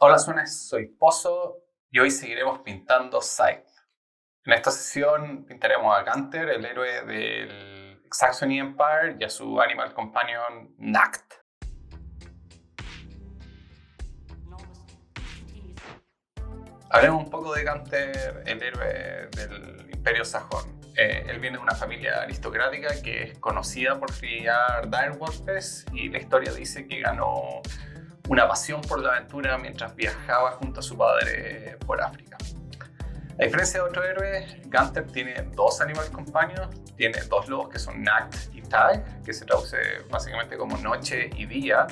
Hola Sunes, soy Pozo y hoy seguiremos pintando Scythe. En esta sesión pintaremos a Gunther, el héroe del Saxony Empire, y a su animal companion Nacht. Hablemos un poco de Gunther, el héroe del Imperio Sajón. Él viene de una familia aristocrática que es conocida por criar direwolves y la historia dice que ganó una pasión por la aventura mientras viajaba junto a su padre por África. A diferencia de otros héroes, Gunther tiene dos animal companions, tiene dos lobos que son Nacht y Tag, que se traduce básicamente como noche y día,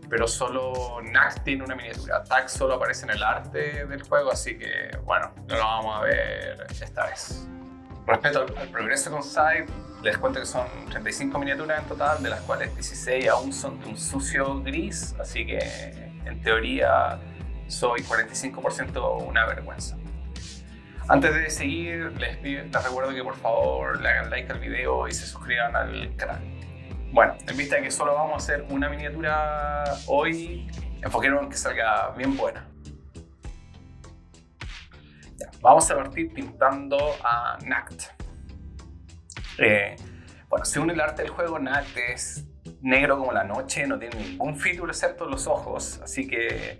pero solo Nacht tiene una miniatura. Tag solo aparece en el arte del juego, así que bueno, no lo vamos a ver esta vez. Respecto al progreso con Scythe, les cuento que son 35 miniaturas en total, de las cuales 16 aún son de un sucio gris, así que en teoría soy 45% una vergüenza. Antes de seguir, les recuerdo que por favor le hagan like al video y se suscriban al canal. Bueno, en vista de que solo vamos a hacer una miniatura hoy, enfoquémonos en que salga bien buena. Ya, vamos a partir pintando a Nacht. Bueno, según el arte del juego, Nacht es negro como la noche, no tiene ningún feature excepto los ojos, así que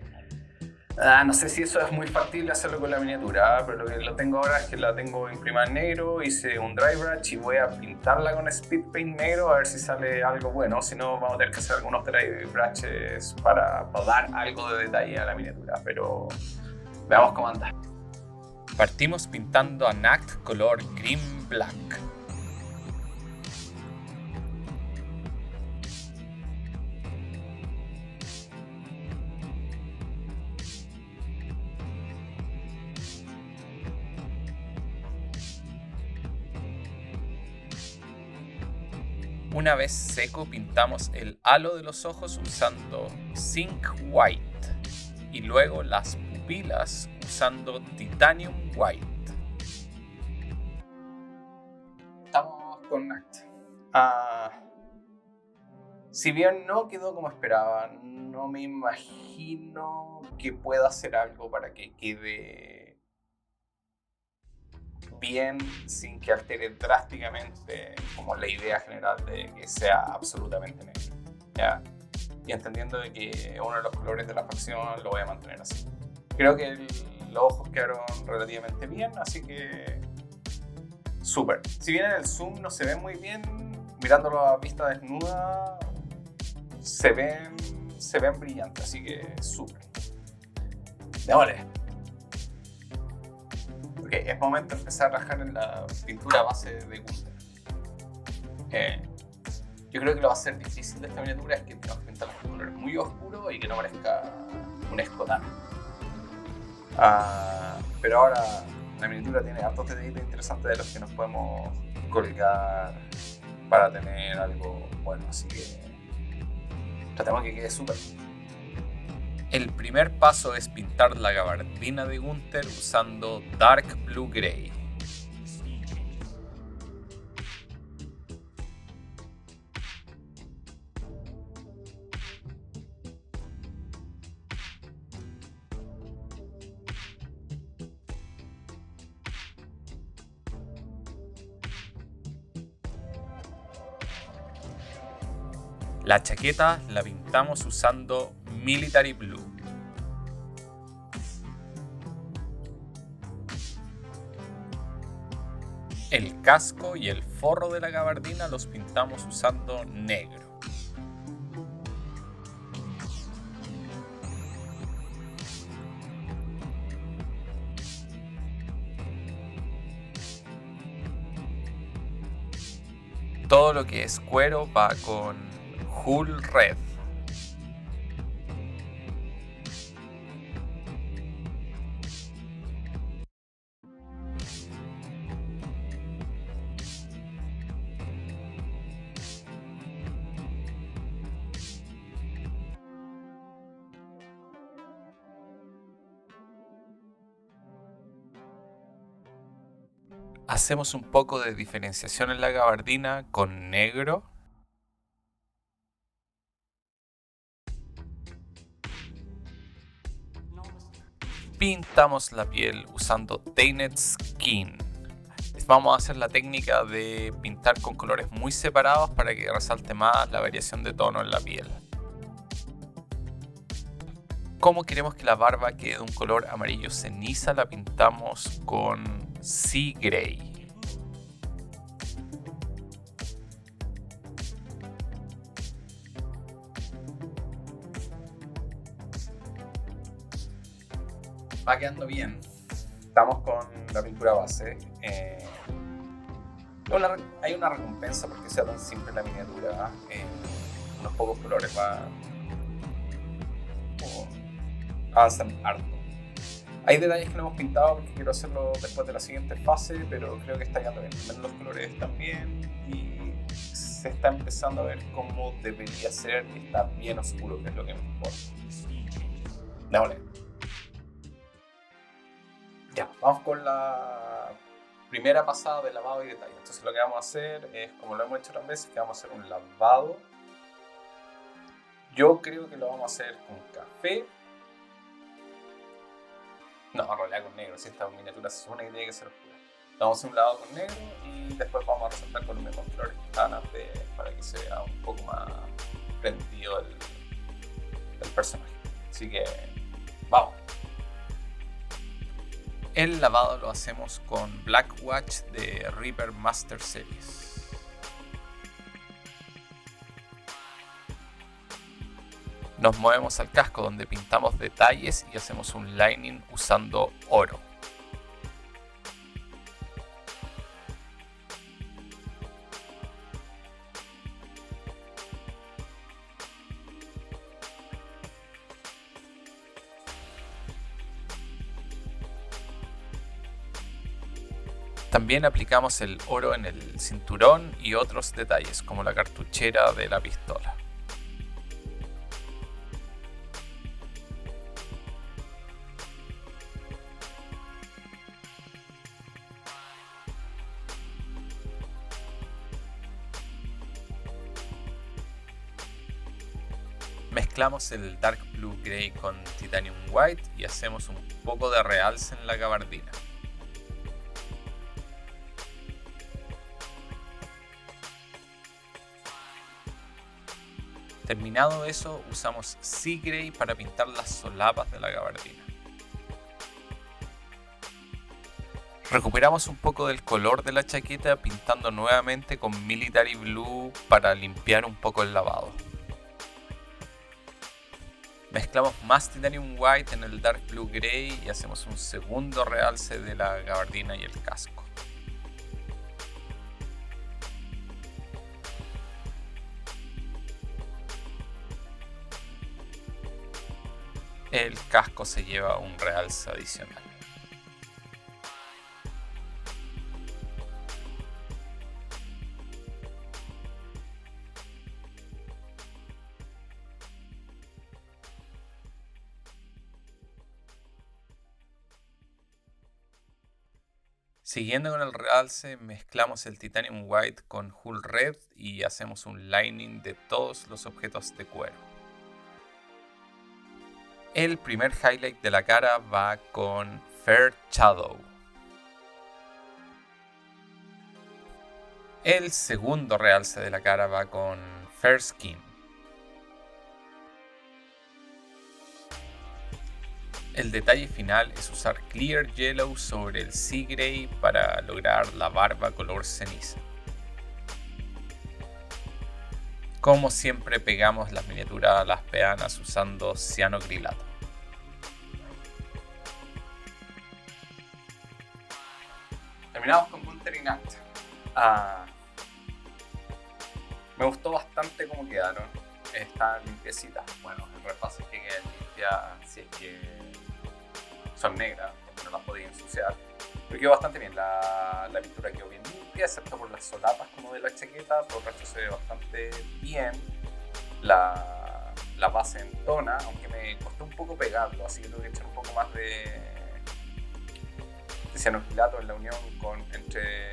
no sé si eso es muy factible hacerlo con la miniatura, pero lo que lo tengo ahora es que la tengo imprimida en negro, hice un dry brush y voy a pintarla con speed paint negro a ver si sale algo bueno. Si no, vamos a tener que hacer algunos dry brushes para dar algo de detalle a la miniatura, pero veamos cómo anda. Partimos pintando a Nacht color Green Black. Una vez seco, pintamos el halo de los ojos usando Zinc White y luego las pupilas usando Titanium White. Estamos con Nacht. Si bien no quedó como esperaba, no me imagino que pueda hacer algo para que quede bien sin que altere drásticamente como la idea general de que sea absolutamente negro. ¿Ya? Y entendiendo de que uno de los colores de la facción lo voy a mantener así. Creo que los ojos quedaron relativamente bien, así que súper. Si bien en el zoom no se ve muy bien, mirándolo a vista desnuda se ven brillantes, así que súper. Démosle. Ok, es momento de empezar a trabajar en la pintura base de Gunther. Yo creo que lo va a ser difícil de esta miniatura es que tenemos que pintar los colores muy oscuros y que no parezca un escotano. Pero ahora la miniatura tiene hartos detalles interesantes de los que nos podemos colgar para tener algo bueno, así que tratemos que quede súper. El primer paso es pintar la gabardina de Gunther usando Dark Blue Gray. La chaqueta la pintamos usando Military Blue. El casco y el forro de la gabardina los pintamos usando negro. Todo lo que es cuero va con Hull Red. Hacemos un poco de diferenciación en la gabardina con negro. Pintamos la piel usando Tainted Skin. Vamos a hacer la técnica de pintar con colores muy separados para que resalte más la variación de tono en la piel. Como queremos que la barba quede de un color amarillo ceniza, la pintamos con Sea Grey. Va quedando bien. Estamos con la pintura base. Hay una recompensa porque sea tan simple la miniatura. Unos pocos colores avanzan harto. Hay detalles que no hemos pintado porque quiero hacerlo después de la siguiente fase, pero creo que está quedando bien. Los colores están bien y se está empezando a ver cómo debería ser, y está bien oscuro, que es lo que me importa. Démosle. Ya, vamos con la primera pasada de lavado y detalle. Entonces lo que vamos a hacer es, como lo hemos hecho otras veces, que vamos a hacer un lavado. Yo creo que lo vamos a hacer con café. No, en realidad con negro. Si esta miniatura se supone que tiene que ser oscura. Vamos a hacer un lavado con negro y después vamos a resaltar con los mismos colores que estaban antes para que se vea un poco más prendido el personaje. Así que, vamos. El lavado lo hacemos con Black Watch de Reaper Master Series. Nos movemos al casco donde pintamos detalles y hacemos un lining usando oro. También aplicamos el oro en el cinturón y otros detalles como la cartuchera de la pistola. Mezclamos el Dark Blue Grey con Titanium White y hacemos un poco de realce en la gabardina. Terminado eso, usamos Sea Grey para pintar las solapas de la gabardina. Recuperamos un poco del color de la chaqueta pintando nuevamente con Military Blue para limpiar un poco el lavado. Mezclamos más Titanium White en el Dark Blue Grey y hacemos un segundo realce de la gabardina y el casco. El casco se lleva un realce adicional. Siguiendo con el realce, mezclamos el Titanium White con Hull Red y hacemos un lining de todos los objetos de cuero. El primer highlight de la cara va con Fair Shadow. El segundo realce de la cara va con Fair Skin. El detalle final es usar Clear Yellow sobre el Sea Grey para lograr la barba color ceniza. Como siempre, pegamos las miniaturas a las peanas usando cianocrilato. Terminamos con Gunter y Nat. Me gustó bastante cómo quedaron. Están limpiecitas. Bueno, el repaso es que quedan limpias si es que son negras, porque no las podía ensuciar. Pero quedó bastante bien. La pintura quedó bien limpia, excepto por las solapas como de la chaqueta. Por el resto se ve bastante bien. La base entona, aunque me costó un poco pegarlo, así que tuve que echar un poco más de cianocrilato en la unión entre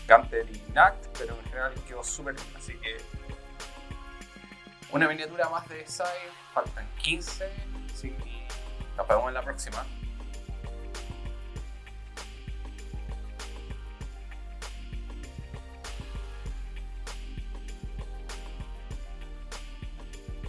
Gunter y Nact, pero en general quedó súper bien. Así que una miniatura más de Sai, faltan 15, así que Nos vemos en la próxima.